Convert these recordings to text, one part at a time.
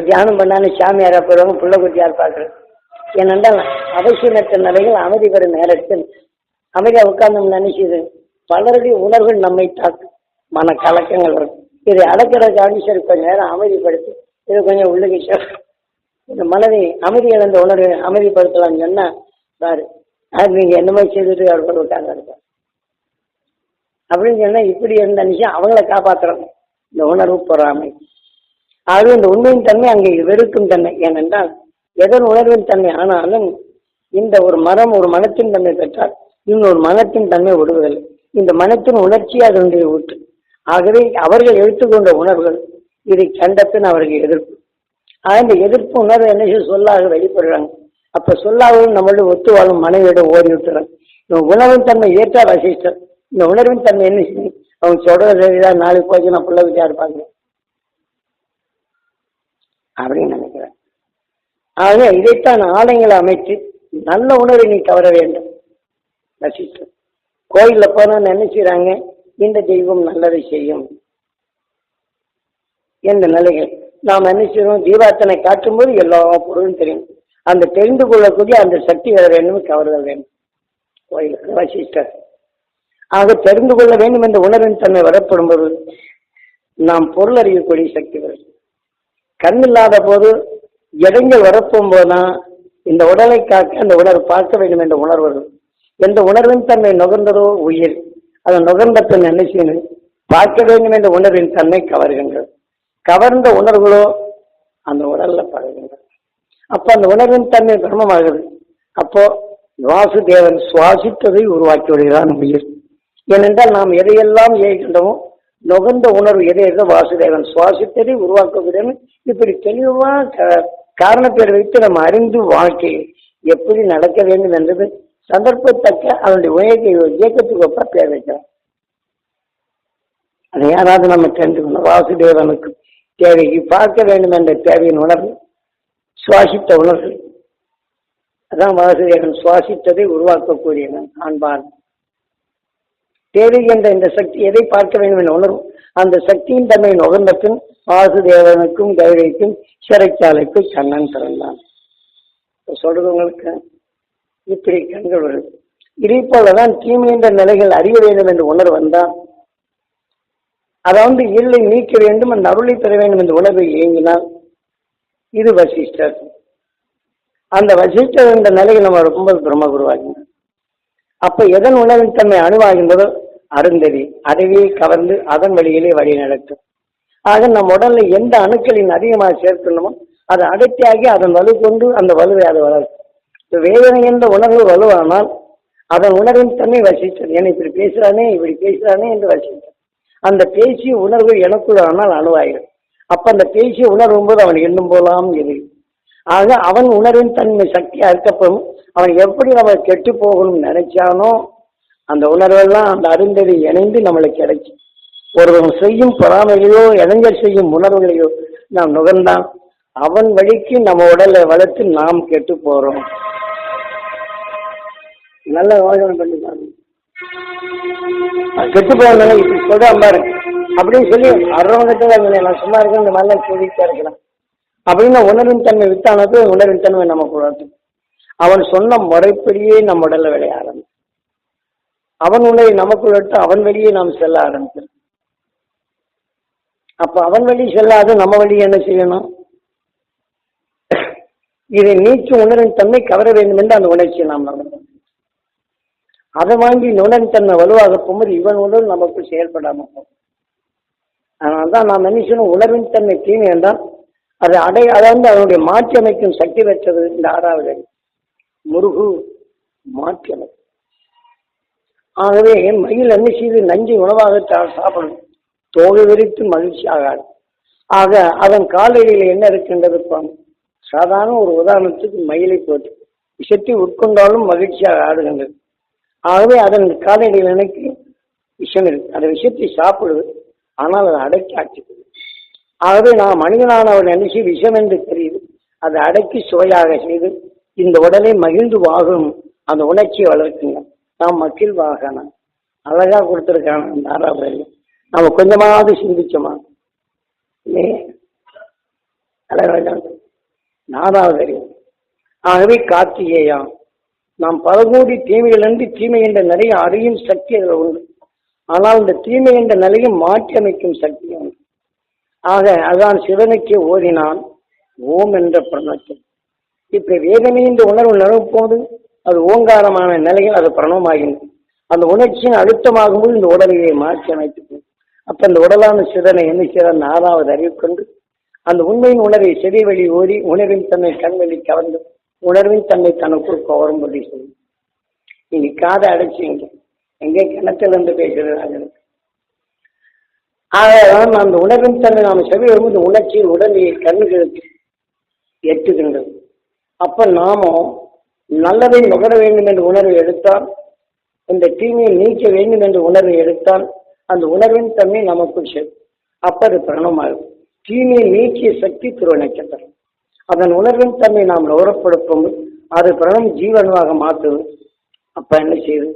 தியானம் பண்ணாலும் சாமியாரா போறவங்க புள்ள குட்டியார் பார்க்கறது. ஏனென்றால் அவசியமற்ற நிலைகள் அமைதி பெறும் நேரத்தில் அமைதியா உட்கார்ந்து நினைச்சது பலருடைய உணர்வுகள் நம்மை தாக்கு மன கலக்கங்கள் வரும். இதை அடக்கிறதுக்காக சரி கொஞ்சம் நேரம் அமைதிப்படுத்தி இதை கொஞ்சம் உள்ளுக்கு இந்த மனதை அமைதி இழந்த உணர்வை அமைதிப்படுத்தலாம்னு சொன்னா பாரு அது நீங்க என்ன மாதிரி செய்துட்டு அவர் விட்டாங்க இருக்க அப்படின்னு சொன்னா இப்படி இருந்த நிச்சயம் அவங்கள காப்பாற்றுறோம். இந்த உணர்வு பொறாமை ஆகவே இந்த உண்மையின் தன்மை அங்கே வெறுக்கும் தன்மை. ஏனென்றால் எதன் உணர்வின் தன்மை ஆனாலும் இந்த ஒரு மரம் ஒரு மனத்தின் தன்மை பெற்றால் இன்னொரு மனத்தின் தன்மை விடுவதில்லை. இந்த மனத்தின் உணர்ச்சி அதனுடைய ஊற்று. ஆகவே அவர்கள் எடுத்துக்கொண்ட உணர்வுகள் இதை கண்டப்பின் அவர்கள் எதிர்ப்பு. ஆக இந்த எதிர்ப்பு உணர்வு என்ன சொல்லாக வெளிப்படுறாங்க. அப்ப சொல்லாக நம்மளோட ஒத்து வாழும் மனைவியிடம் ஓடி விட்டுறாங்க. இந்த உணர்வின் தன்மை ஏற்றா வசிஷ்டர் இந்த உணர்வின் தன்மை என்ன செய்யும் அவங்க சொல்றதுதான் நாளைக்கு போச்சு நான் பிள்ளை விட்டா இருப்பாங்க அப்படின்னு நினைக்கிறேன். ஆக இதைத்தான் ஆலயங்களை அமைத்து நல்ல உணர்வை நீ கவர வேண்டும். வசிஷ்டர் கோயில்ல போனா நினைச்சுறாங்க இந்த தெய்வம் நல்லதை செய்யும் என்ற நிலைகள் நாம் என்ன செய்யணும். தீபார்த்தனை காட்டும் போது எல்லா பொருளும் தெரியும். அந்த தெரிந்து கொள்ளக்கூடிய அந்த சக்தி வர வேண்டும், கவர்தல் வேண்டும் கோயிலுக்கு வசிஷ்டர். ஆக தெரிந்து கொள்ள வேண்டும் என்ற உணர்வின் தன்மை வரப்படும் போது நாம் பொருள் அறியக்கூடிய சக்தி வரும். கண் இல்லாத போது இடங்கள் வரப்போம் போதுதான் இந்த உடலை காக்க அந்த உணர்வு பார்க்க வேண்டும் என்ற உணர்வு வரும். எந்த உணர்வின் தன்மை நுகர்ந்ததோ உயிர் அதை நுகர்ந்த பின் என்ன செய்யணும் பார்க்க வேண்டும் என்ற உணர்வின் தன்மை கவர்கின்றது. கவர்ந்த உணர்வுகளோ அந்த உடல்ல பழகுகின்றது. அப்ப அந்த உணர்வின் தன்மை பிரம்மமாகுது. அப்போ வாசுதேவன் சுவாசித்ததை உருவாக்கி விடுகிறான் உயிர். ஏனென்றால் நாம் எதையெல்லாம் ஏகின்றோமோ நுகர்ந்த உணர்வு எதை எதோ வாசுதேவன் சுவாசித்ததை உருவாக்குகிறேன்னு இப்படி தெளிவா காரணப்பேர் வைத்து நம்ம அறிந்து வாழ்க்கையில் எப்படி நடக்க வேண்டும் என்றது சந்தர்ப்பத்தக்க அவனுடைய இயக்கத்துக்கு ஒப்ப பேர் வைக்கிறான். அதை யாராவது நம்ம தெரிஞ்சுக்கணும். வாசுதேவனுக்கு தேவைக்கு பார்க்க வேண்டும் என்ற தேவையின் உணர்வு சுவாசித்த உணர்வு அதான் வாசுதேவன் சுவாசித்ததை உருவாக்கக்கூடியவன் ஆண்பான். தேவை என்ற இந்த சக்தி எதை பார்க்க வேண்டும் என்ற உணர்வு அந்த சக்தியின் தன்மை நுகர்ந்த பின் வாசுதேவனுக்கும் கைவைக்கும் சிறைச்சாலைக்கும் கண்ணன் திறந்தான். சொல்றது உங்களுக்கு இப்படி கண்கள் வருது. இதே போலதான் தீமை என்ற நிலைகள் அறிய வேண்டும் என்ற உணர்வு வந்தால் அதை இருளை நீக்க வேண்டும் அந்த அருளை பெற வேண்டும் என்ற உணர்வை இயங்கினால் இது வசிஷ்டர். அந்த வசிஷ்டர் என்ற நிலையில் நம்ம ரொம்ப பிரம்மகுருவாகினார். அப்ப எதன் உணர்வின் தன்மை அணுவாகின்றதோ அருந்ததி அதையே கவர்ந்து அதன் வழியிலே வழி நடக்கும். ஆக நம் உடல்ல எந்த அணுக்களின் அதிகமாக சேர்க்கணுமோ அதை அடர்த்தியாகி அதன் வலு கொண்டு அந்த வலுவை அதை வளர்க்கும். வேதனை என்ற உணர்வு வலுவானால் அதன் உணர்வின் தன்மை வசிஷ்டர். ஏன்னா இப்படி பேசுறானே என்று வசிஷ்டர். அந்த பேசிய உணர்வு எனக்குள் ஆனால் அணுவாயிடும். அப்ப அந்த பேசிய உணர்வும் போது அவன் எண்ணும் போலாம் எது. ஆக அவன் உணர்வின் தன்மை சக்தியா இருக்கப்படும். அவன் எப்படி நம்ம கெட்டு போகணும்னு நினைச்சானோ அந்த உணர்வெல்லாம் அந்த அருந்ததி இணைந்து நம்மளுக்கு கிடைச்சி ஒருவன் செய்யும் பொறாமைகளையோ இளைஞர் செய்யும் உணர்வுகளையோ நாம் நுகர்ந்தான் அவன் வழிக்கு நம்ம உடலை வளர்த்து நாம் கெட்டு போறோம். நல்ல யோசனை பண்ணி பாருங்க. கெட்டு போறதுனால இப்படி சொல்றான் பாரு அப்படின்னு சொல்லி அறவங்கிட்ட நான் சும்மா இருக்கேன் இந்த மாதிரிலாம் சொல்லிட்டே இருக்கலாம் அப்படின்னு உணர்வின் தன்மை வித்தானது உணர்வின் தன்மை நமக்கு வளர்த்து அவன் சொன்ன முறைப்படியே நம்ம உடல்ல விளைய ஆரம்பிச்சு அவன் உணவை நமக்குள் விட்டு அவன் வழியே நாம் செல்ல ஆரம்பிச்சோம். அப்ப அவன் வழி செல்லாது நம்ம வழி என்ன செய்யணும்? இதை நீச்சு உணர்வின் தன்மை கவர வேண்டும் என்று அந்த உணர்ச்சியை நாம் நடந்தோம். அதை வாங்கி உணர்வின் தன்மை வலுவாக போகும்போது இவன் உணர்வு நமக்கு செயல்படாம போகும். அதனால்தான் நாம் என்ன செய்யணும்? உணர்வின் தன்மை தீமை என்றால் அதை அதாவது அதனுடைய மாற்றி அமைக்கும் சக்தி பெற்றது இந்த 6வது அடி முருகு மாற்றி அமைக்கும். ஆகவே மயில் என்ன செய்து நஞ்சை உணவாக சாப்பிடும் தோகை விரித்து மகிழ்ச்சி ஆகாது. ஆக அதன் காலடியில் என்ன இருக்கின்றது? சாதாரண ஒரு உதாரணத்துக்கு மயிலை போட்டு விஷத்தை உட்கொண்டாலும் மகிழ்ச்சியாக ஆடுகின்றது. ஆகவே அதன் காலடியில் எனக்கு விஷம் இருக்கு. அந்த விஷத்தை சாப்பிடுது, ஆனால் அதை அடக்கி ஆட்சிக்குது. ஆகவே நான் மனிதனானவன் நினைச்சு விஷம் என்று தெரியுது, அதை அடக்கி சுவையாக செய்து இந்த உடலை மகிழ்ந்து வாகும் அந்த உணர்ச்சியை வளர்க்குங்க. நாம் மகிழ் வாகனம் அழகா கொடுத்துருக்காங்க. அந்த 6வது நம்ம கொஞ்சமாவது சிந்திச்சோமா? அழகாக நாலாவது அறிவு. ஆகவே கார்த்திகேயா, நாம் பல கோடி தீமைகளின்றி தீமை என்ற நிலையை அறியும் சக்தி அதில் உண்டு. ஆனால் இந்த தீமை என்ற நிலையை மாற்றி அமைக்கும் சக்தி உண்டு. ஆக அதான் சிவனுக்கே ஓதினான் ஓம் என்ற பிரணவத்தில். இப்ப வேதனை என்ற உணர்வு நிரப்போது அது ஓங்காரமான நிலையில் அது பிரணவமாகின்றது. அந்த உணர்ச்சியின் அழுத்தமாகும்போது இந்த உடலையை மாற்றி அமைத்து அப்ப இந்த உடலான சிதனை என்ன செய்தார்? நாலாவது அறிவு கொண்டு அந்த உண்மையின் உணர்வை செவி வழி ஓதி உணர்வின் தன்னை கண்வெளி கவர்ந்து உணர்வின் தன்னை தனக்குள் கவரும்படி சொல்லும். நீங்க காதை அடைச்சிங்க எங்கே கிணத்துல இருந்து பேசுறது. ஆக அந்த உணர்வின் தன்னை நாம் செவி வரும்போது இந்த உணர்ச்சியின் உடலை கண்ணுகளுக்கு எட்டுகின்றது. அப்ப நாமும் நல்லதை நுகர வேண்டும் என்ற உணர்வை எடுத்தால், இந்த தீமையை நீக்க வேண்டும் என்ற உணர்வை எடுத்தால் அந்த உணர்வின் தன்மை நமக்குள் சேர்க்கும். அப்ப அது பிரணமாகும். தீமையை நீக்கிய சக்தி திருவநட்சத்திரம். அதன் உணர்வின் தன்மை நாம் நுகரப்படுத்தும் அது பிரணம் ஜீவனாக மாற்றுவது. அப்ப என்ன செய்யுது?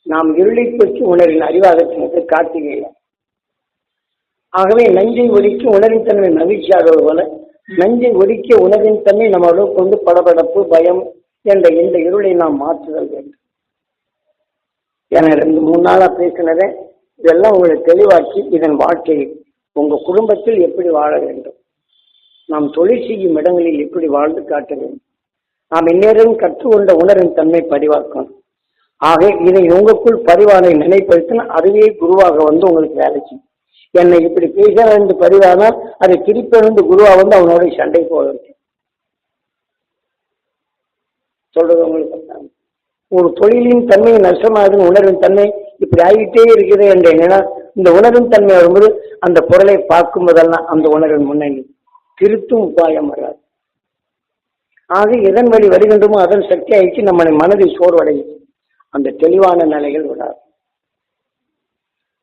நாம் இருளை பற்றி உணர்வின் அறிவாகத்தினத்தை கார்த்திகேயா. ஆகவே நஞ்சை ஒதுக்கி உணர்வின் தன்மை மகிழ்ச்சியாகிறது போல நஞ்சை ஒதுக்கிய உணர்வின் தன்மை நம்மளோட கொண்டு படபடப்பு பயம் என்ற இந்த இருளை நாம் மாற்றுதல் வேண்டும். என 2-3 நாளா பேசினதே இதெல்லாம் உங்களை தெளிவாக்கி இதன் வாழ்க்கையை உங்க குடும்பத்தில் எப்படி வாழ வேண்டும், நாம் தொழில் செய்யும் இடங்களில் எப்படி வாழ்ந்து காட்ட வேண்டும், நாம் இந்நேரம் கற்றுக்கொண்ட உணர்வின் தன்மை பதிவாக்கணும். ஆக இதை உங்களுக்குள் பதிவானை நினைப்படுத்தினா அதுவே குருவாக வந்து உங்களுக்கு வேலை செய்யும். என்னை இப்படி பேச என்று பதிவானால் அதை திருப்பி குருவா வந்து அவனோட சண்டை போக சொல்றது உங்களுக்கு. ஒரு தொழிலின் தன்மை நஷ்டமாகுது, உணர்வின் தன்மை இப்படி ஆகிட்டே இருக்கிறது என்ற இந்த உணர்வின் தன்மை வரும்போது அந்த பொருளை பார்க்கும் போதெல்லாம் அந்த உணர்வின் முன்னணி திருத்தும் உபாயம் வராது. ஆக எதன் வழி வருகின்றமோ அதன் சக்தி ஆயிடுச்சு நம்மளை மனதை சோர்வடையும். அந்த தெளிவான நிலைகள் விடாது.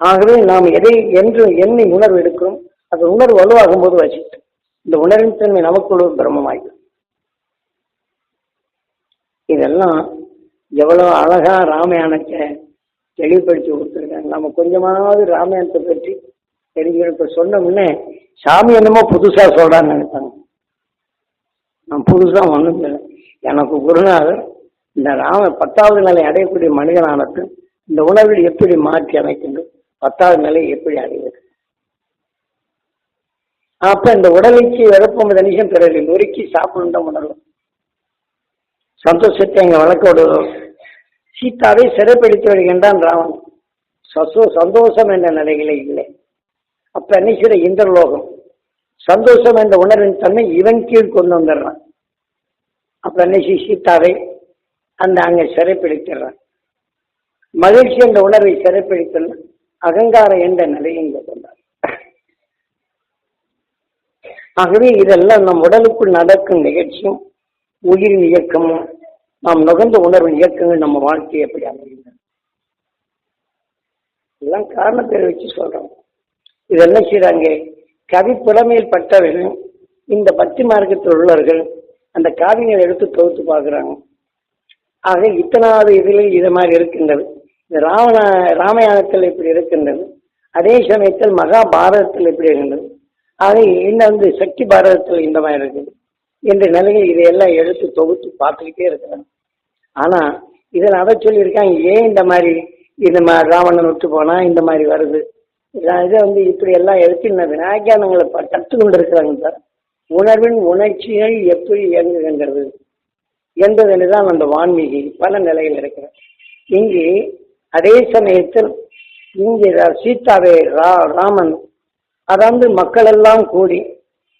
ஆகவே நாம் எதை என்று எண்ணி உணர்வு எடுக்கிறோம் அந்த உணர்வு வலுவாகும் போது வசித்து இந்த உணர்வின் தன்மை நமக்குள்ள பிரம்மமாகும். இதெல்லாம் எவ்வளவு அழகா ராமாயணத்தை தெளிவுபடுத்தி கொடுத்துருக்காங்க. நம்ம கொஞ்சமாவது ராமாயணத்தை பற்றி தெரிஞ்சுக்க சொன்ன முன்னே சாமி என்னமோ புதுசா சொல்றான்னு நினைப்பாங்க. நான் புதுசா ஒண்ணும் இல்லை. எனக்கு குருநாதர் இந்த 10வது நிலை அடையக்கூடிய மனிதனானது இந்த உணர்வில் எப்படி மாற்றி அமைக்கின்றது, 10வது நிலை எப்படி அடைவது. அப்ப இந்த உடலுக்கு இழப்பம் நிமிஷம் பிறகு நொறுக்கி சாப்பிடும் உணர்வு சந்தோஷத்தை எங்க வழக்கோடு சீதாவை சிறைப்படுத்தி வருகின்றான் ராவன். சந்தோஷம் என்ற நிலைகளே இல்லை. அப்ப என்ன செய்ய இந்திரலோகம் சந்தோஷம் என்ற உணர்வின் தன்மை இவன் கீழ் கொண்டு வந்துடுறான். அப்ப என்ன சீதாவை அந்த அங்க சிறைப்பிடிக்கிறான். மகிழ்ச்சி என்ற உணர்வை சிறைப்பிடித்தல் அகங்காரம் என்ற நிலையை இங்க கொண்டார். ஆகவே இதெல்லாம் நம் உடலுக்குள் நடக்கும் நிகழ்ச்சியும் உயிரின் இயக்கமும் நாம் நுகர்ந்த உணர்வின் இயக்கங்கள் நம்ம வாழ்க்கையை எப்படி அமைகின்றன இதெல்லாம் காரணத்தை வச்சு சொல்றோம். இது என்ன செய்யறாங்க? கவி புலமையில் பட்டவர்கள் இந்த பக்தி மார்க்கத்தில் உள்ளவர்கள் அந்த காவியங்களை எடுத்து தொகுத்து பார்க்கிறாங்க. ஆக இத்தனாவது இதில் இது மாதிரி இருக்கின்றது. இந்த ராமாயணத்தில் இப்படி இருக்கின்றது, அதே சமயத்தில் மகாபாரதத்தில் இப்படி இருக்கின்றது, ஆக இன்னும் சக்தி பாரதத்தில் இந்த மாதிரி இருக்குது என்ற நிலையில் இதையெல்லாம் எடுத்து தொகுத்து பார்த்துக்கிட்டே இருக்கிறாங்க. ஆனா இதில் அதை சொல்லியிருக்காங்க, ஏன் இந்த மாதிரி ராவணன் விட்டு போனா இந்த மாதிரி வருது, இதை இப்படி எல்லாம் எடுத்து இந்த விநாயகங்களை கற்று கொண்டு இருக்கிறாங்க சார். உணர்வின் உணர்ச்சிகள் எப்படி இயங்குகின்றது என்பதில் தான் அந்த வான்மீகி பல நிலையில் இருக்கிறார். இங்கே அதே சமயத்தில் இங்கே சீதாவே ராமன் அதாவது மக்கள் எல்லாம் கூடி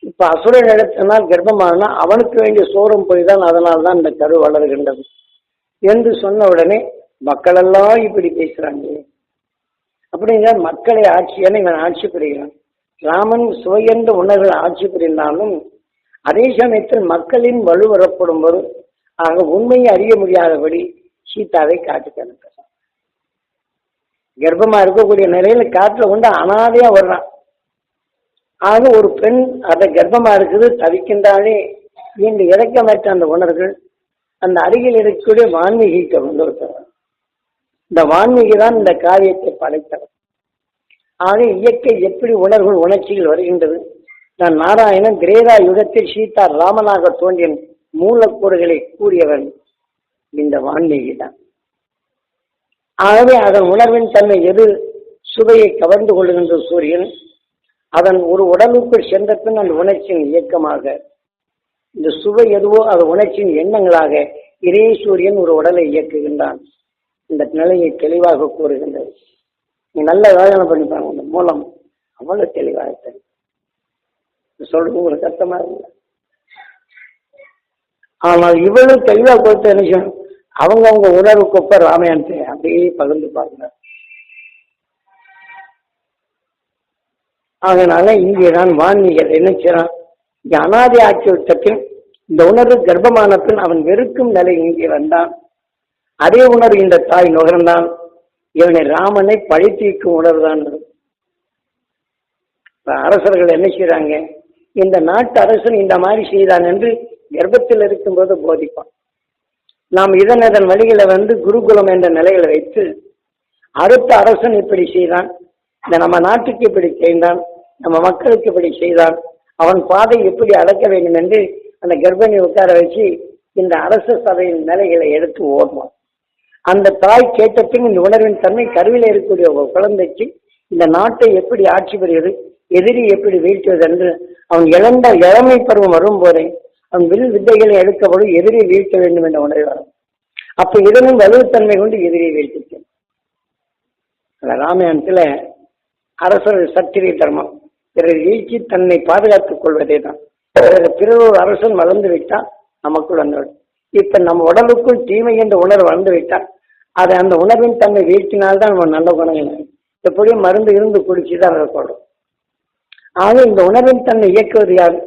இப்ப அசுரன் இடத்தினால் கர்ப்பமானா அவனுக்கு வேண்டிய சோரம் போய்தான் அதனால்தான் இந்த கரு வளர்கின்றது என்று சொன்ன உடனே மக்கள் எல்லாம் இப்படி பேசுறாங்க. அப்படிங்கிற மக்களை ஆட்சியான இவன் ஆட்சி புரிகிறான். ராமன் சுவையென்ற உணர்வுகள் ஆட்சி புரிந்தாலும் அதே சமயத்தில் மக்களின் வலுவரப்படும் போது ஆக உண்மையை அறிய முடியாதபடி சீதாவை காட்டுக்கு அனுப்புறான். கர்ப்பமா இருக்கக்கூடிய நிலையில காட்டுல கொண்டு அனாதையா வர்றான். ஆக ஒரு பெண் அதை கர்ப்பமா இருக்குது தவிக்கின்றாலே என்று இறக்கமற்ற அந்த உணர்வுகள் அந்த அருகில் இருக்கக்கூடிய வான்மீகிக்கு கொண்டு இருக்கிறார். இந்த வான்மீகி தான் இந்த காரியத்தை படைத்தவர். ஆக இயற்கை எப்படி உணர்வுகள் உணர்ச்சிகள் வருகின்றது, நான் நாராயணன் திரேதா யுகத்தில் சீதா ராமனாக தோன்றிய மூலக்கூறுகளை கூறியவன் இந்த வான்மீகி தான். ஆகவே அதன் உணர்வின் தன்மை எது சுவையை கவர்ந்து கொள்ளுகின்ற சூரியன் அதன் ஒரு உடலுக்குள் சென்ற பின் அந்த உணர்ச்சியின் இயக்கமாக இந்த சுவை எதுவோ அது உணர்ச்சியின் எண்ணங்களாக இதே சூரியன் ஒரு உடலை இயக்குகின்றான். இந்த நிலையை தெளிவாக கூறுகின்றது. நீ நல்ல யோசனை பண்ணிப்பாங்க. இந்த மூலம் அவ்வளவு தெளிவாக தெரியும். சொல்றது உங்களுக்கு கஷ்டமா இல்லை. ஆனால் இவ்வளவு தெளிவாக கொடுத்த நினைச்சோம் அவங்க உணர்வுக்கு ஒப்ப ராமாயணத்தை அப்படியே பகிர்ந்து பாருங்க. அதனால இங்கேதான் வான்மீகர் என்ன செய்யறான், இங்க அனாதி ஆக்கிவிட்டத்தில் இந்த உணர்வு கர்ப்பமான பின் அவன் வெறுக்கும் நிலை இங்கே வந்தான். அதே உணர்வு இந்த தாய் நுகர்ந்தான். இவனை ராமனை பழி தீர்க்கும் உணர்வுதான். அரசர்கள் என்ன செய்யறாங்க, இந்த நாட்டு அரசன் இந்த மாதிரி செய்தான் என்று கர்ப்பத்தில் இருக்கும்போது போதிப்பான். நாம் இதன் வழிகளை குருகுலம் என்ற நிலையில வைத்து அடுத்த அரசன் இப்படி செய்தான், இந்த நம்ம நாட்டுக்கு இப்படி செய்தான், நம்ம மக்களுக்கு இப்படி செய்தான், அவன் பாதை எப்படி அடக்க வேண்டும் என்று அந்த கர்ப்பிணி உட்கார வச்சு இந்த அரச சபையின் நிலைகளை எடுத்து ஓடுவான். அந்த தாய் கேட்டபின் இந்த உணர்வின் தன்மை கருவில இருக்கக்கூடிய ஒரு குழந்தைக்கு இந்த நாட்டை எப்படி ஆட்சி பெறுவது, எதிரி எப்படி வீழ்த்துவது என்று அவன் இழந்த இளமை பருவம் வரும்போதே அவன் வில் வித்தைகளை எடுக்கப்படும் எதிரியை வீழ்த்த வேண்டும் என்ற உணர்வு வரும். அப்ப இதனும் வலுத்தன்மை கொண்டு எதிரியை வீழ்த்திக்கும். ராமாயணத்துல அரசர் சத்திரிய தர்மம் பிறர் வீழ்ச்சி தன்னை பாதுகாத்துக் கொள்வதே தான். பிறர் ஒரு அரசன் வளர்ந்து விட்டால் நமக்குள் வந்துவிடும். இப்ப நம்ம உடலுக்குள் தீமை என்ற உணர்வு வளர்ந்து விட்டால் அதை அந்த உணர்வின் தன்மை வீழ்த்தினால்தான் நம்ம நல்ல குணங்கள் எப்படியும் மருந்து இருந்து குடிச்சுதான் இருக்கணும். ஆக இந்த உணர்வின் தன்மை இயக்குவது யாரு,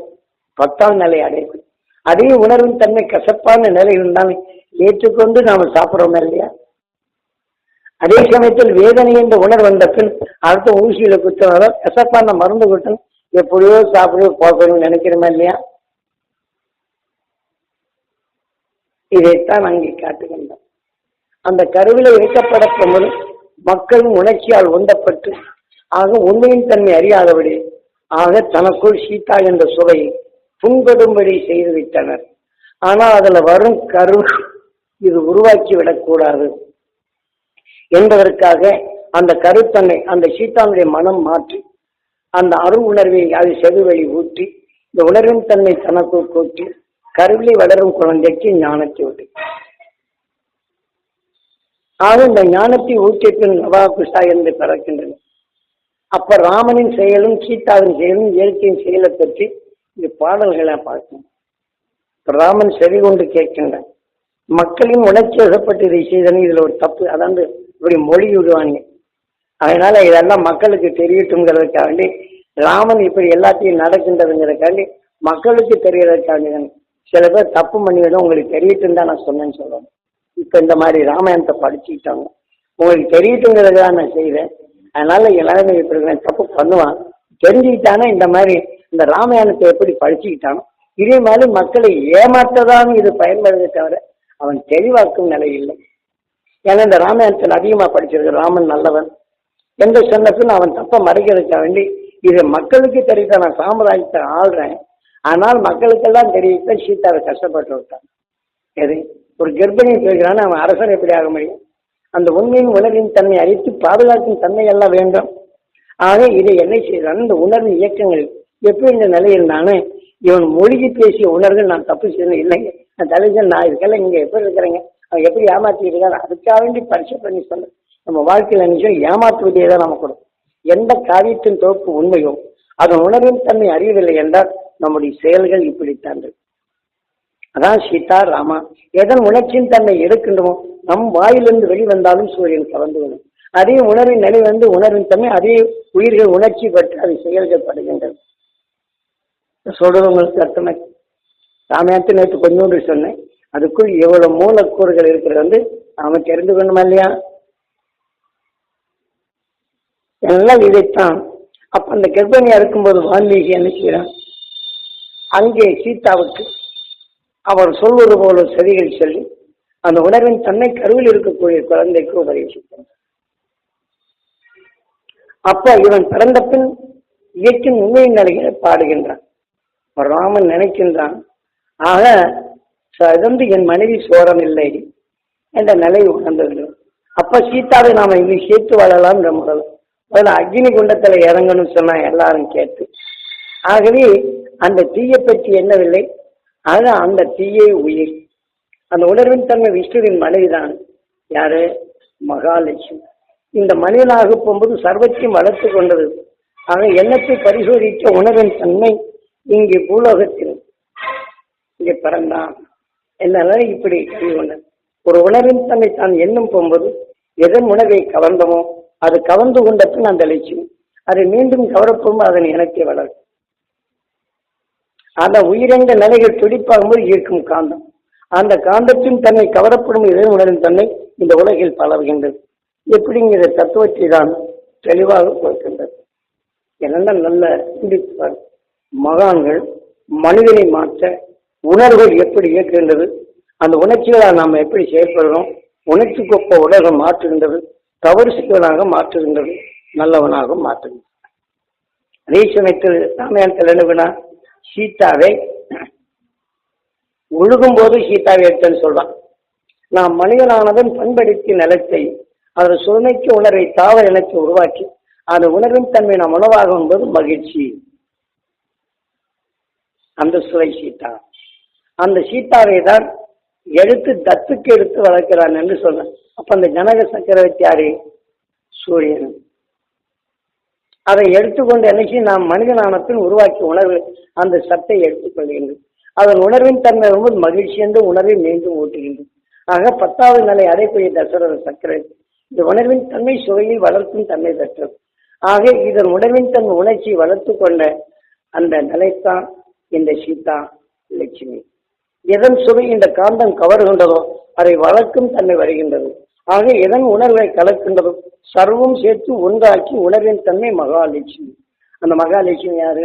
10ஆம் நிலை அடையக்கூடிய அதே உணர்வின் தன்மை கசப்பான நிலை இருந்தாலும் ஏற்றுக்கொண்டு நாம சாப்பிடுறோம் இல்லையா. அதே சமயத்தில் வேதனை என்ற உணர்வு வந்த பின் அடுத்த ஊசியில குத்துறத கசப்பான மருந்து குட்டும் எப்படியோ சாப்பிட போகணும்னு நினைக்கிறோமா இல்லையா. இதைத்தான் அங்கே காட்டுகின்றோம். அந்த கருவில வைக்கப்படும் போது மக்களும் உணர்ச்சியால் உந்தப்பட்டு ஆக உண்மையின் தன்மை அறியாதபடி ஆக தனக்குள் சீதா என்ற சுவையை புண்படும்படி செய்து விட்டனர். ஆனால் அதுல வரும் கரு இது உருவாக்கி விடக்கூடாது என்பதற்காக அந்த கருத்தன்னை அந்த சீதாவுடைய மனம் மாற்றி அந்த அருள் உணர்வை அது செதுவெளி ஊற்றி இந்த உணர்வின் தன்மை தனக்குள் கூட்டி கருவிலை வளரும் குழந்தைக்கு ஞானத்தை ஊட்டி ஆக இந்த ஞானத்தை ஊற்றிய பின் நவாகுஷா என்று பிறக்கின்றன. அப்ப ராமனின் செயலும் சீதாவின் செயலும் இயற்கையின் செயலை பற்றி இந்த பாடல்களை பார்க்கணும். ராமன் செவி கொண்டு கேட்கின்றான். மக்களின் உணர்ச்சி வசப்பட்டு இதை செய்தன இதுல ஒரு தப்பு, அதாவது இப்படி மொழி விடுவாங்க. அதனால இதெல்லாம் மக்களுக்கு தெரியட்டும்ங்கிறதுக்காக வேண்டி ராமன் இப்படி எல்லாத்தையும் நடக்கின்றதுங்கிறதுக்காண்டி மக்களுக்கு தெரியறதுக்காண்டி சில பேர் தப்பு பண்ணிவிடும், உங்களுக்கு தெரியட்டும் தான் நான் சொன்னேன்னு சொல்லுவாங்க. இப்ப இந்த மாதிரி ராமாயணத்தை படிச்சுக்கிட்டாங்க, உங்களுக்கு தெரியட்டுங்கிறது தான் நான் செய்வேன். அதனால எல்லாருமே இப்படி தப்பு பண்ணுவான். தெரிஞ்சுக்கிட்டானே இந்த மாதிரி இந்த ராமாயணத்தை எப்படி படிச்சுக்கிட்டானோ இதே மாதிரி மக்களை ஏமாற்றதான் இது பயன்படுறதை தவிர அவன் தெளிவாக்கும் நிலை இல்லை. ஏன்னா இந்த ராமாயணத்தில் அதிகமா படிச்சிருக்க ராமன் நல்லவன் என்று சொன்ன பின் அவன் தப்ப மறைக்கிறதுக்காக வேண்டி இது மக்களுக்கு தெரிவித்த நான் சாம்ராஜ்யத்தை ஆள்றேன், ஆனால் மக்களுக்கெல்லாம் தெரிவித்த சீதாவை கஷ்டப்பட்டு விட்டான். எது ஒரு கர்ப்பிணி கேட்கிறான்னு அவன் அரசன் எப்படி ஆக முடியும்? அந்த உண்மையின் உணர்வின் தன்மை அழித்து பாதுகாக்கும் தன்மை எல்லாம் வேண்டும். ஆக இதை என்ன செய்தான், இந்த உணர்வு இயக்கங்கள் எப்படி இந்த நிலையில் நானே இவன் மொழிகி பேசிய உணர்வுகள் நான் தப்பு செய்யணும் இல்லைங்க, நான் தலைவர் நான் இதுக்கெல்லாம் இங்க எப்படி இருக்கிறேங்க, அவன் எப்படி ஏமாத்தி இருக்காரு, அதுக்காக வேண்டி பரிசு பண்ணி சொன்ன நம்ம வாழ்க்கையில் நினைச்சோம் ஏமாற்றுவதே தான் நமக்கு கொடுக்கும். எந்த காரியத்தின் தொகுப்பு உண்மையோ அதன் உணர்வின் தன்மை அறியவில்லை என்றால் நம்முடைய செயல்கள் இப்படித்தான். அதான் சீதா ராமா எதன் உணர்ச்சியின் தன்னை எடுக்கின்றோமோ நம் வாயிலிருந்து வெளிவந்தாலும் சூரியன் கலந்து வரும். அதே உணர்வின் நிலை உணர்வின் தன்மை அதே உயிர்கள் உணர்ச்சி பற்றி அது செயல்கள் படுகின்றது. சொல்றது உங்களுக்கு அர்த்தமே. ராமாயணத்தை நேற்று கொஞ்சோண்டு சொன்னேன், அதுக்குள் எவ்வளவு மூலக்கூறுகள் இருக்கிறது நாம தெரிந்து கொள்ளணுமா இல்லையா. எல்லாம் இதைத்தான். அப்ப அந்த கர்ப்பிணியா இருக்கும்போது வால்மீகி என்ன செய்யறான், அங்கே சீதாவுக்கு அவர் சொல்வது போல செவிகள் சொல்லி அந்த உணர்வின் தன்னை கருவில் இருக்கக்கூடிய குழந்தைக்கு உபதேசித்தார். அப்ப இவன் பிறந்த பின் இயற்கையின் உண்மையின் நிலைகளை பாடுகின்றான். ராமன் நினைக்கின்றான், ஆக வந்து என் மனைவி சோரம் இல்லை என்ற நிலை உணர்ந்தது. அப்ப சீதாவை நாம இனி சேர்த்து வாழலாம் முதல்ல அக்னி குண்டத்துல இறங்கணும்னு சொன்னா எல்லாரும் கேட்டு, ஆகவே அந்த தீயை பற்றி என்னவில்லை. ஆக அந்த தீயை உயிர், அந்த உணர்வின் தன்மை விஷ்ணுவின் மனைவிதான். யாரு? மகாலட்சுமி. இந்த மனிதனாக போகும்போது சர்வத்தையும் வளர்த்து கொண்டது. ஆக எண்ணத்தை பரிசோதித்த உணர்வின் தன்மை இங்கே பூலோகத்தில் இங்கே பிறந்தான். என்னால இப்படி கொண்டது. ஒரு உணர்வின் தன்மை தான் எண்ணும் போகும்போது எதன் உணவை கவர்ந்தமோ அது கவர்ந்து கொண்ட பின் அந்த லட்சுமி அதை மீண்டும் கவரப்போகும்போது அதன் இனத்தை வளரும். அந்த உயிரிழந்த நிலைகள் துடிப்பாகும்போது ஈர்க்கும் காந்தம், அந்த காந்தத்தின் தன்னை கவரப்படும் இதன் உணர்வின் தன்மை இந்த உலகில் பலர்கின்றது. எப்படிங்கிற தத்துவத்தை தான் தெளிவாக கொடுக்கின்றது. என்னென்ன நல்ல சிந்திப்பார் மகான்கள் மனிதனை மாற்ற உணர்வுகள் எப்படி இயக்குகின்றது, அந்த உணர்ச்சிகளால் நாம் எப்படி செயல்படுறோம், உணர்ச்சிக்கொப்ப உலகம் மாற்றுகின்றது, தவறு செய்வனாக மாற்றுகின்றது, நல்லவனாக மாற்றுகின்றது. அதே சமயத்தில் ராமாயணத்தில் என்னன்னா சீதாவை ஒழுகும் போது சீதாவை எடுத்தன்னு சொல்றான். நாம் மனிதனானதன் பண்படுத்தி நிலத்தை அதன் சுமைக்கு உணர்வை தாவர இனத்தை உருவாக்கி அந்த உணர்வின் தன்மை நாம் உணவாகும் என்பது மகிழ்ச்சி. அந்த சுவை சீதா. அந்த சீதாவை தான் எடுத்து தத்துக்கு எடுத்து வளர்க்கிறான் என்று சொன்ன. அப்ப அந்த ஜனக சக்கரவர்த்தி யாரு? சூரியன். அதை எடுத்துக்கொண்டு என்னைக்கு நாம் மனிதனானத்தின் உருவாக்கி உணர்வு அந்த சத்தை எடுத்துக்கொள்கின்றது. அதன் உணர்வின் தன்மை வரும்போது மகிழ்ச்சி என்று உணர்வை மீண்டும் ஊட்டுகின்றது. ஆக 10வது நிலை அடைக்கூடிய தசரத சக்கரவர்த்தி இந்த உணர்வின் தன்மை சுவையை வளர்க்கும் தன்மை பெற்றது. ஆக இதன் உணர்வின் தன்மை உணர்ச்சியை வளர்த்து கொண்ட அந்த நிலைத்தான் இந்த சீதா லட்சுமி. எதன் சுவை இந்த காந்தம் கவர்கின்றதோ அதை வளர்க்கும் தன்மை வருகின்றது. ஆக எதன் உணர்வை கலக்கின்றதோ சர்வம் சேர்த்து ஒன்றாக்கி உணர்வின் தன்மை மகாலட்சுமி. அந்த மகாலட்சுமி யாரு?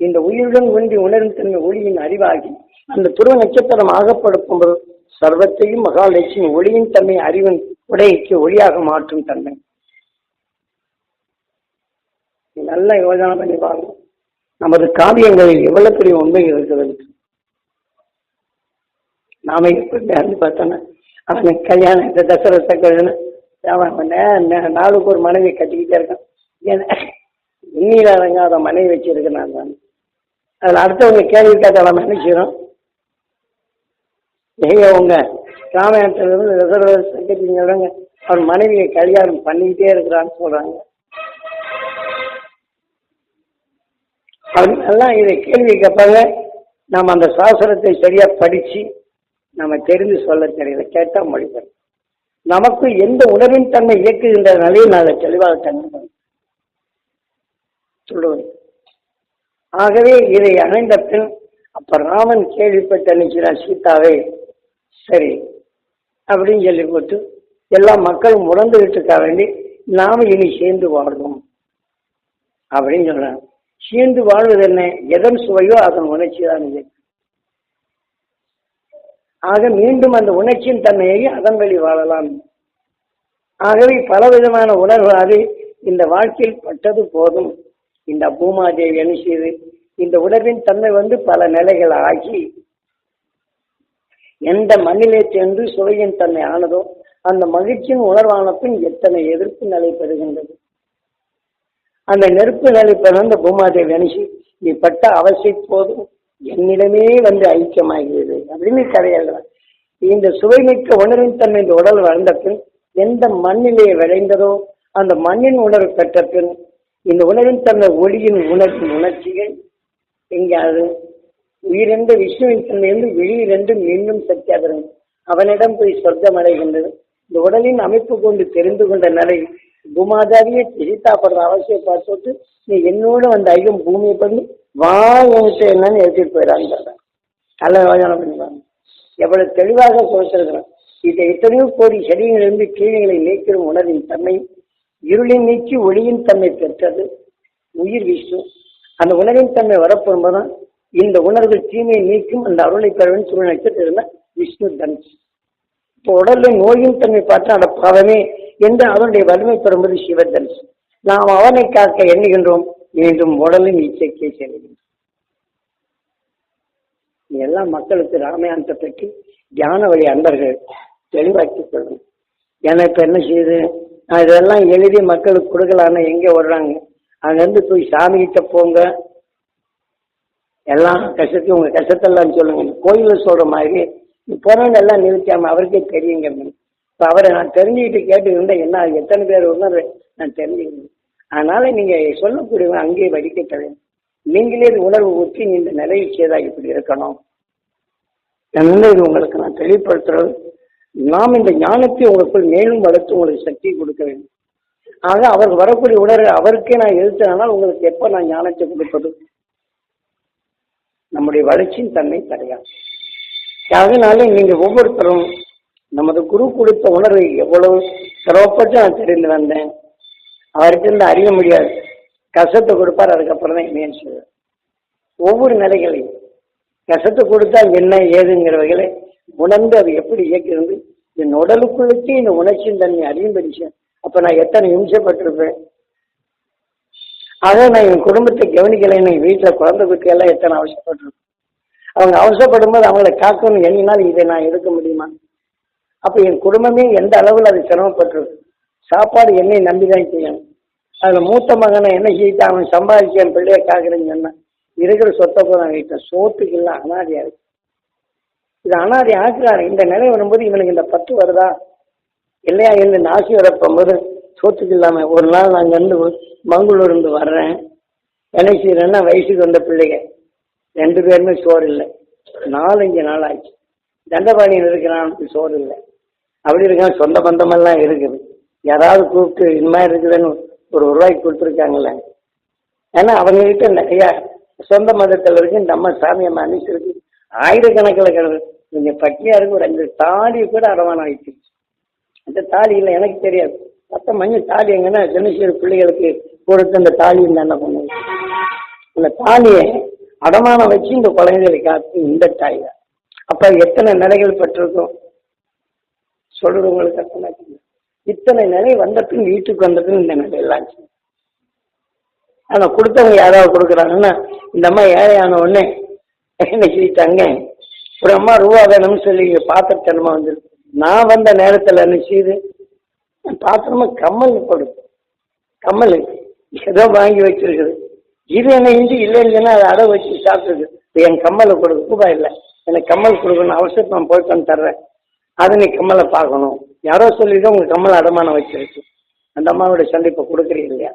இந்த உயிருடன் ஒன்றி உணர்வின் தன்மை ஒளியின் அறிவாகி அந்த துருவ நட்சத்திரம் ஆகப்படுத்தும்போது சர்வத்தையும் மகாலட்சுமி ஒளியின் தன்மை அறிவின் உடைக்கு ஒளியாக மாற்றும் தன்மை. நல்ல யோசனை பண்ணி பாருங்க. நமது காவியங்களில் எவ்வளவு பெரிய உண்மைகள் இருக்கிறது. நாம எப்படி பார்த்தோன்னா அவன் கல்யாணம் இந்த தசரத சக்கரவர்த்தி நாளுக்கு ஒரு மனைவி கட்டிக்கிட்டே இருக்கான். இன்னில அடங்காத மனைவி வச்சிருக்கேன் நான். அதில் அடுத்தவங்க கேள்வி கேட்டாலும் என்ன செய்யறோம்? உங்க ராமாயணத்திலிருந்து தசரத சக்கரவர்த்தி அவர் மனைவியை கல்யாணம் பண்ணிக்கிட்டே இருக்கிறான்னு சொல்றாங்க. எல்லாம் இதை கேள்வி கேட்பாங்க. நாம் அந்த சாஸ்திரத்தை சரியா படிச்சு நம்ம தெரிந்து சொல்ல தெரியல, கேட்டா மொழிபெறும். நமக்கு எந்த உணர்வின் தன்மை இயக்குகின்ற நிலையை நாங்கள் தெளிவாக தன்மை சொல்லுவேன். ஆகவே இதை அணைந்த பின் அப்ப ராமன் கேள்விப்பட்ட நினைக்கிறான் சீதாவே சரி அப்படின்னு சொல்லி போட்டு எல்லா மக்களும் உணர்ந்துகிட்டு இருக்க வேண்டி நாம இனி சேர்ந்து வாழ்வோம் அப்படின்னு சொல்றாங்க. சேர்ந்து வாழ்வது என்ன? எதன் சுவையோ அதன் உணர்ச்சி தான் இல்லை. ஆக மீண்டும் அந்த உணர்ச்சியின் தன்மையை அதன் வழி வாழலாம். ஆகவே பலவிதமான உணர்வு அது இந்த வாழ்க்கையில் பட்டது போதும். இந்த பூமாதேவி என்ன செய்து இந்த உணர்வின் தன்மை பல நிலைகள் ஆகி எந்த மண்ணிலே சென்று சுவையின் தன்மை ஆனதோ அந்த மகிழ்ச்சியின் உணர்வான பின் எத்தனை எதிர்ப்பு நிலை பெறுகின்றது. அந்த நெருப்பு நிலை பிறந்த பூமாதேவி அனுஷி நீ பட்ட அவசியம் போதும் என்னிடமே ஐக்கியமாகிறது அப்படின்னு கதையெல்லாம். இந்த சுவைமிக்க உணர்வின் தன்மை இந்த உடல் வளர்ந்த பின் எந்த மண்ணிலே விளைந்ததோ அந்த மண்ணின் உணர்வு பெற்ற பின் இந்த உணர்வின் தன்மை ஒளியின் உணர்ச்சிகள் எங்காவது உயிரென்ற விஷ்ணுவின் தன்மையிலிருந்து வெளியிலிருந்து மீண்டும் சத்தியாகிறேன் அவனிடம் போய் சொர்க்கம் அடைகின்றது. இந்த உடலின் அமைப்பு கொண்டு தெரிந்து கொண்ட நிலை பூமாதாரியை சீதாப்படுற அவசியம் பார்த்துட்டு நீ என்னோட ஐயம் பூமியை பண்ணி வா என்னன்னு எடுத்துட்டு போயிடான்னு நல்ல யோஜனை பண்ணிடுவாங்க. எவ்வளவு தெளிவாக கொடுத்திருக்கிறோம். இதை எத்தனையோ கோடி செடிகளிலிருந்து கீழங்களை நீக்கிற உணர்வின் தன்மை இருளின் நீக்கி ஒளியின் தன்மை பெற்றது உயிர் விஷ்ணு. அந்த உணர்வின் தன்மை வரப்போகும்போதுதான் இந்த உணர்வு தீமையை நீக்கும் அந்த அருளை பெறவன் சூழ்நிலை நட்சத்திரம் விஷ்ணு தனுஷ். இப்போ உடல்ல நோயின் தன்மை பார்த்தா அந்த பாவமே எந்த அதனுடைய வலிமை பெறும்போது சிவதனுஷ். நாம் அவனை காக்க எண்ணுகின்றோம், மீண்டும் உடலின் இச்சைக்கே செல்கின்றோம். எல்லாம் மக்களுக்கு ராமாயணத்தை பற்றி தியான வழி அன்பர்கள் தெளிவாக்கி சொல்லணும். ஏன்னா இப்ப என்ன செய்யுது, நான் இதெல்லாம் எழுதி மக்களுக்கு கொடுக்கலான்னு எங்க வர்றாங்க, அங்கிருந்து போய் சாமி கிட்ட போங்க, எல்லாம் கஷ்டத்தையும் உங்க கஷ்டத்தெல்லாம் சொல்லுங்க. கோயில சொல்ற மாதிரி போறவங்க எல்லாம் நிறுத்தாம அவருக்கே தெரியுங்க. இப்ப அவரை நான் தெரிஞ்சுக்கிட்டு கேட்டு இருந்தேன், என்ன எத்தனை பேர் ஒன்று நான் தெரிஞ்சுக்கணும். அதனால நீங்க சொல்லக்கூடியவங்க அங்கேயே வடிக்க தவிர நீங்களே இது உணர்வு ஊற்றி இந்த நிலையை செய்தா இப்படி இருக்கணும். இது உங்களுக்கு நான் தெளிவுபடுத்துறது. நாம் இந்த ஞானத்தை உங்களுக்குள் மேலும் வளர்த்து உங்களுக்கு சக்தி கொடுக்க வேண்டும். ஆக அவருக்கு வரக்கூடிய உணர்வு அவருக்கே நான் எழுத்தனால் உங்களுக்கு எப்ப நான் ஞானத்தை கொடுப்பது? நம்முடைய வளர்ச்சியின் தன்மை கிடையாது. அதனால நீங்க ஒவ்வொருத்தரும் நமது குரு கொடுத்த உணர்வை எவ்வளவு சிரமப்பட்டு நான் தெரிந்து வந்தேன். அவருக்கு இருந்து அறிய முடியாது, கஷ்டத்தை கொடுப்பார், அதுக்கப்புறம் தான் என்னன்னு சொல்லுவார். ஒவ்வொரு நிலைகளையும் கஷ்டத்தை கொடுத்தா என்ன ஏதுங்கிறவைகளை உணர்ந்து அது எப்படி இயக்கிறது, என் உடலுக்குள்ளுக்கு இந்த உணர்ச்சியின் தன்மை அறியும்படிச்சேன். அப்ப நான் எத்தனை இம்சப்பட்டிருப்பேன். ஆக நான் என் குடும்பத்தை கவனிக்கலைன்னு வீட்டுல குழந்தை குட்டி எல்லாம் எத்தனை அவசரப்பட்டிருப்பேன். அவங்க அவசரப்படும் போது அவங்களை காக்கணும் எண்ணினால் இதை நான் எடுக்க முடியுமா? அப்ப என் குடும்பமே எந்த அளவில் அது சிரமப்பட்டிருக்கு. சாப்பாடு என்னை நம்பிதான் செய்யணும். அதுல மூத்த மகனை என்ன செய்யிட்டு அவன் சம்பாதிச்சு என் பிள்ளைய காக்குறேன்னு சொன்னா இருக்கிற சொத்தை போய் நான் வீட்டேன். சோத்துக்கு இல்லை, அனாதையா இருக்கு. இது அனாதை ஆக்குறாரு. இந்த நிலை வரும்போது இவனுக்கு இந்த 10 வருதா இல்லையா என்று நாசி வரப்போகும்போது சோத்துக்கு இல்லாம ஒரு நாள் நான் இருந்து மங்களூர் இருந்து வர்றேன். என்ன செய்யறேன்னா வயசுக்கு வந்த பிள்ளைங்க 2 பேருமே சோறு இல்லை. 4-5 நாள் ஆச்சு. தண்டபாணியில் இருக்கிறான், சோறு இல்லை. அப்படி இருக்கான். சொந்த பந்தமெல்லாம் இருக்குது. யாராவது கூப்பிட்டு இந்த மாதிரி இருக்குதுன்னு ஒரு ரூபாய்க்கு கொடுத்துருக்காங்கல்ல. ஏன்னா அவங்க கிட்ட நிறைய சொந்த மதத்தில் இருக்கு. இந்த அம்மா சாமியம்மா அனுப்பிச்சிருக்கு. ஆயிரக்கணக்கில் கிடக்கு. கொஞ்சம் பட்டியா இருக்கு. ஒரு 5 தாலி கூட அடமானம் ஆயிடுச்சு. அந்த தாலி இல்லை எனக்கு தெரியாது. மற்ற மஞ்சள் தாலி எங்கன்னா ஜனசீர பிள்ளைகளுக்கு கொடுத்து அந்த தாலியை என்ன பண்ணுவோம். அந்த தாலியை அடமானம் வச்சு இந்த குழந்தைகளை காத்து இந்த தாய் தான். அப்ப எத்தனை நிலைகள் பட்டிருக்கும் சொல்றது உங்களுக்கு அர்த்தமாச்சு. இத்தனை நிலை வந்த பின் வீட்டுக்கு வந்த பின் இந்த நிலை எல்லாம். ஆனா கொடுத்தவங்க யாராவது கொடுக்குறாங்கன்னா இந்த அம்மா ஏழையான உடனே என்ன செய்யிட்டாங்க, ஒரு அம்மா ரூபா வேணும்னு சொல்லி பாத்திரத்தனமா வந்துருக்கு. நான் வந்த நேரத்துல என்ன செய்யுது, பாத்திரமா கம்மல் கொடுக்கும். கம்மல் ஏதோ வாங்கி வச்சிருக்குது. இது என்ன இஞ்சி இல்லை இல்லைன்னா அதை அடை வச்சு சாப்பிட்டுருக்கு. என் கம்மலை கொடுக்க ரூபாய் இல்லை, எனக்கு கம்மல் கொடுக்கணும், அவசரம் நான் போயிட்டு வந்து தர்றேன், அதை நீ கம்மலை பார்க்கணும். யாரோ சொல்லிட்டு உங்க கம்மல் அடமானம் வச்சிருக்கு. அந்த அம்மாவோட சந்திப்பை கொடுக்குறீங்க இல்லையா?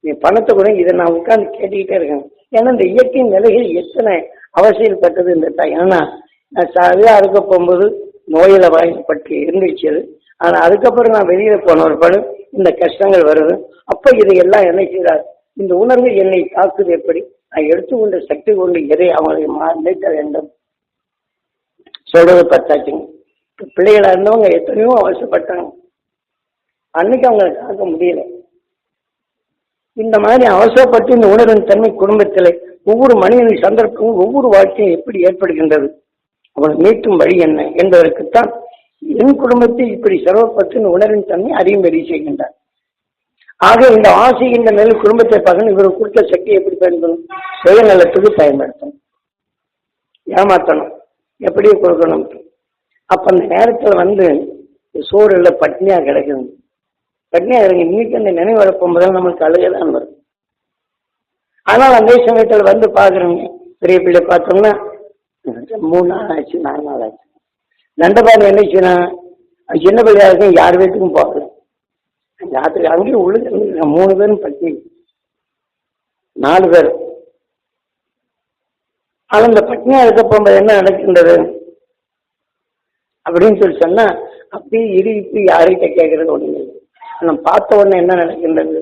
நீ பணத்தை கூட இதை நான் உட்காந்து கேட்டுக்கிட்டே இருக்கேன். ஏன்னா இந்த இயற்கை நிலைகள் எத்தனை அவசியப்பட்டது இந்த தாய். ஏன்னா நான் சரியாக இருக்க போகும்போது நோயில வாய்ப்பட்டு இருந்துச்சு. ஆனா அதுக்கப்புறம் நான் வெளியில போன ஒரு படம் இந்த கஷ்டங்கள் வருது. அப்ப இதையெல்லாம் என்ன செய்யறாரு, இந்த உணர்வு என்னை தாக்குது. எப்படி நான் எடுத்துக்கொண்ட சக்தி கொண்டு எதை அவங்களை நினைக்க வேண்டும் சொல்றது பத்தாச்சுங்க. பிள்ளைகளா இருந்தவங்க எத்தனையோ அவசரப்பட்டாங்க. அன்னைக்கு அவங்களை காக்க முடியல. இந்த மாதிரி அவசரப்பட்டு இந்த உணர்வின் தன்மை குடும்பத்தில் ஒவ்வொரு மனிதனின் சந்தர்ப்பமும் ஒவ்வொரு வாழ்க்கையும் எப்படி ஏற்படுகின்றது, அவனை மீட்டும் வழி என்ன என்பதற்குத்தான் என் குடும்பத்தை இப்படி சிரமப்பட்டு இந்த உணர்வின் தன்மை அறியும்படி செய்கின்றார். ஆக இந்த ஆசை இந்த மேலும் குடும்பத்தை பார்க்கணும். இவருக்கு கொடுத்த சக்தியை எப்படி பயன்படும், சுயநலத்துக்கு பயன்படுத்தணும், ஏமாற்றணும், எப்படியும் கொடுக்கணும். அப்ப அந்த நேரத்தில் வந்து சோறு இல்லை, பட்னியா கிடைக்குது. பட்னியா கிடைக்கும். இன்னைக்கு அந்த நினைவு வரப்போகும்போது நம்மளுக்கு அழுகதான் வரும். ஆனால் அந்த சமயத்தில் வந்து பாக்குறோங்க, பெரிய பிள்ளை பார்த்தோம்னா 3 நாள் ஆச்சு, 4 நாள் ஆச்சு. நண்டபாடு என்னச்சுன்னா சின்ன பிள்ளையா இருக்கும், யார் வீட்டுக்கும் போகல. ராத்திரி அங்கேயும் உழுது 3 பேரும் பட்னி, 4 பேர். ஆனால் இந்த பட்னியா இருக்க போகும்போது என்ன நடக்கின்றது அப்படின்னு சொல்லி சொன்னா அப்படியே இறுக்கி யார்கிட்ட கேட்கறது ஒண்ணு. நம்ம பார்த்த உடனே என்ன நடக்கின்றது,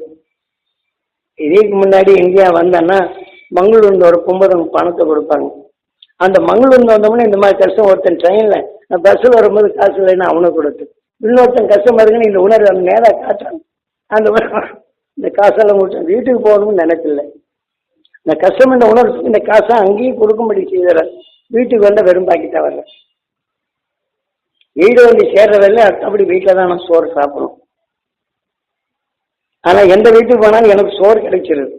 இதுக்கு முன்னாடி எங்கேயா வந்தேன்னா மங்களூர்ல ஒரு போகும்போது அவங்க பணத்தை கொடுப்பாங்க. அந்த மங்களூர்ல வந்தோம்னா இந்த மாதிரி கஷ்டம், ஒருத்தன் ட்ரெயின்ல பஸ்ஸில் வரும்போது காசு இல்லைன்னா அவனுக்கு கொடுத்து, இன்னொருத்தன் கஷ்டம் இருக்குன்னு இந்த உணர்வு அந்த நேராக காட்டுறாங்க. அந்த இந்த காசெல்லாம் கொடுத்து வீட்டுக்கு போகணும்னு நினைக்கல. இந்த கஷ்டம் இந்த உணர்வு இந்த காசை அங்கேயும் கொடுக்கும்படி செய்யற. வீட்டுக்கு வந்த வெறும் பாக்கிட்டா வரல. வீடு வந்து சேர்றதில்ல, அப்படி வீட்டில் தான் நம்ம சோறு சாப்பிடணும். ஆனா எந்த வீட்டுக்கு போனாலும் எனக்கு சோறு கிடைச்சிருது.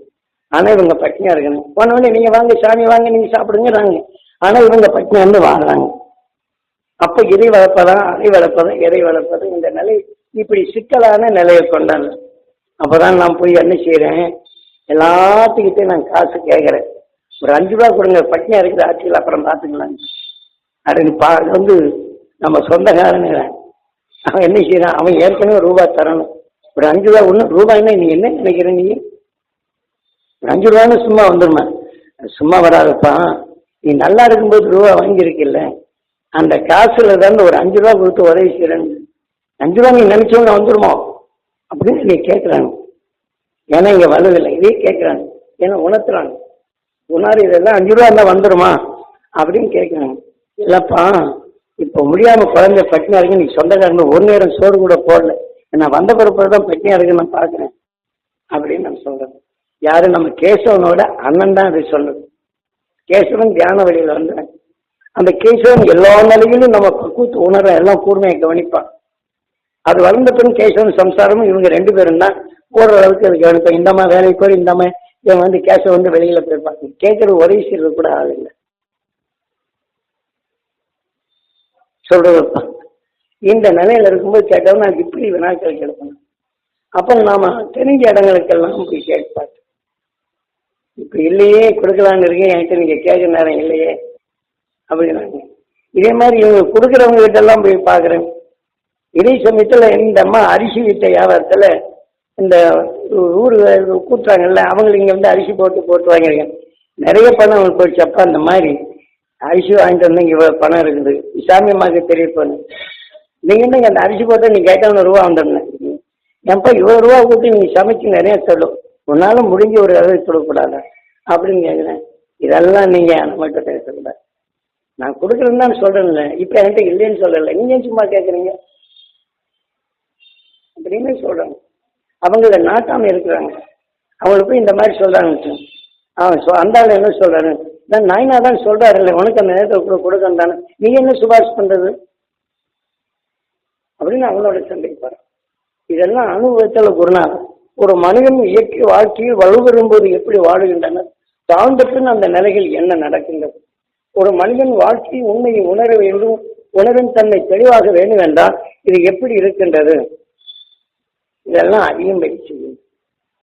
ஆனா இவங்க பட்டினியா இருக்கணும். போனோடனே நீங்க வாங்க சாமி வாங்க நீங்க சாப்பிடுங்கிறாங்க. ஆனா இவங்க பட்டினியா இருந்து வாழ்றாங்க. அப்ப இதை வளர்ப்பதா அதை வளர்ப்பதா எதை வளர்ப்பது இந்த நிலை இப்படி சிக்கலான நிலையை கொண்டாங்க. அப்பதான் நான் போய் என்ன செய்யறேன், எல்லாத்துக்கிட்டே நான் காசு கேட்கறேன். ஒரு 5 ரூபா கொடுங்க, பட்டினியா இருக்குது ஆட்சியில் அப்புறம் பார்த்துக்கலாம். அது வந்து நம்ம சொந்தக்காரனுங்க. அவன் என்ன செய்யறான், அவன் ஏற்கனவே ரூபா தரணும். ஒரு 5 ரூபா ஒண்ணு ரூபாய்னா நீ என்ன நினைக்கிற, நீ ஒரு 5 ரூபான்னு சும்மா வந்துருமா? சும்மா வராதுப்பா. நீ நல்லா இருக்கும்போது ரூபா வாங்கியிருக்கில்ல, அந்த காசுல தான் ஒரு 5 ரூபா கொடுத்து உதவி செய்யறேன்னு. 5 ரூபா நீ நினைச்சவங்க வந்துருமோ அப்படின்னு நீ கேட்கிறாங்க. ஏன்னா இங்க வலுவில்லை, இதே கேட்கிறாங்க. ஏன்னா உணர்த்துறாங்க, உணாரு இதெல்லாம் 5 ரூபா இருந்தா வந்துருமா அப்படின்னு கேட்கிறாங்க. இல்லப்பா இப்ப முடியாம குழந்தை பட்டினியா இருக்கு, நீ சொந்தக்காரங்க ஒரு நேரம் சோறு கூட போடல, நான் வந்த பிறப்புதான் பட்டினியா இருக்கு நான் பாக்குறேன் அப்படின்னு நான் சொல்றேன். யாரு, நம்ம கேசவனோட அண்ணன் தான் அதை சொல்லுது. கேசவன் தியான வழியில வந்து அந்த கேசவன் எல்லா நிலையிலும் நம்ம கூத்து உணர்ற எல்லாம் கூர்மையை கவனிப்பான். அது வளர்ந்த பின் கேசவன் சம்சாரமும் இவங்க 2 பேரும் தான் போடுற அளவுக்கு அது கவனிப்பான். இந்தம்மா வேலைக்கு போய் இந்தம்மா இவன் வந்து கேசவன் வந்து வெளியில போயிருப்பாங்க. கேட்கறது உதவி செய்யறது கூட ஆள் இல்லை சொல்றதுப்பா. இந்த நிலையில இருக்கும்போது கேட்டவன் நான் இப்படி வினாக்கள் கேட்பேன். அப்ப நாம தெரிஞ்ச இடங்களுக்கெல்லாம் போய் கேட்பாரு. இப்ப இல்லையே கொடுக்கலான்னு இருக்கேன், என்கிட்ட நீங்க கேட்க நேரம் இல்லையே அப்படின்னாங்க. இதே மாதிரி இவங்க கொடுக்குறவங்க கிட்ட எல்லாம் போய் பாக்குறேன். இதே சமயத்துல இந்த அம்மா அரிசி விட்ட வியாபாரத்துல இந்த ஊரு கூட்டுறாங்கல்ல, அவங்களுக்கு இங்க வந்து அரிசி போட்டு வாங்கிருக்கேன். நிறைய பணம் அவங்களுக்கு போயிடுச்சப்பா. அந்த மாதிரி அரிசி வாங்கிட்டு வந்து இங்க பணம் இருக்குது, சாமி அம்மாவுக்கு தெரிய போன நீங்க என்னங்க அந்த அரிசி போட்ட நீ கேட்டாலும் ரூபா வந்துடணும். ஏன்ப்பா இவ்வளவு ரூபா கூட்டி நீ சமைச்சு நிறைய சொல்லும், உன்னாலும் முடிஞ்ச ஒரு அளவு சொல்லக்கூடாது அப்படின்னு கேட்குறேன். இதெல்லாம் நீங்க நம்மகிட்ட பேசக்கூடாது. நான் கொடுக்குறேன்னு தான் சொல்றேன்ல, இப்ப என்கிட்ட இல்லைன்னு சொல்லல, நீங்க சும்மா கேட்குறீங்க அப்படின்னு சொல்றாங்க. அவங்கள நாட்டாம இருக்கிறாங்க. அவங்களுக்கு போய் இந்த மாதிரி சொல்றாங்க. அந்த ஆள் என்ன சொல்றாரு, நான் நாயினா தான் சொல்றாரு இல்லை, உனக்கு அந்த நேரத்தை கூட கொடுக்கணும் தானே, நீங்க என்ன சிபாரிசு பண்றது அப்படின்னு அவங்களோட சண்டைப்பாரு. இதெல்லாம் அனுபவத்துல குருநாதர். ஒரு மனிதன் இயற்கை வாழ்க்கையில் வலுவரும் போது எப்படி வாழுகின்றனர், தாழ்ந்த பின் அந்த நிலைகள் என்ன நடக்கின்றது. ஒரு மனிதன் வாழ்க்கை உண்மையை உணர வேண்டும், உணரும் தன்னை தெளிவாக வேண்டும் என்றால் இது எப்படி இருக்கின்றது, இதெல்லாம் அதிகம் பயிற்சி.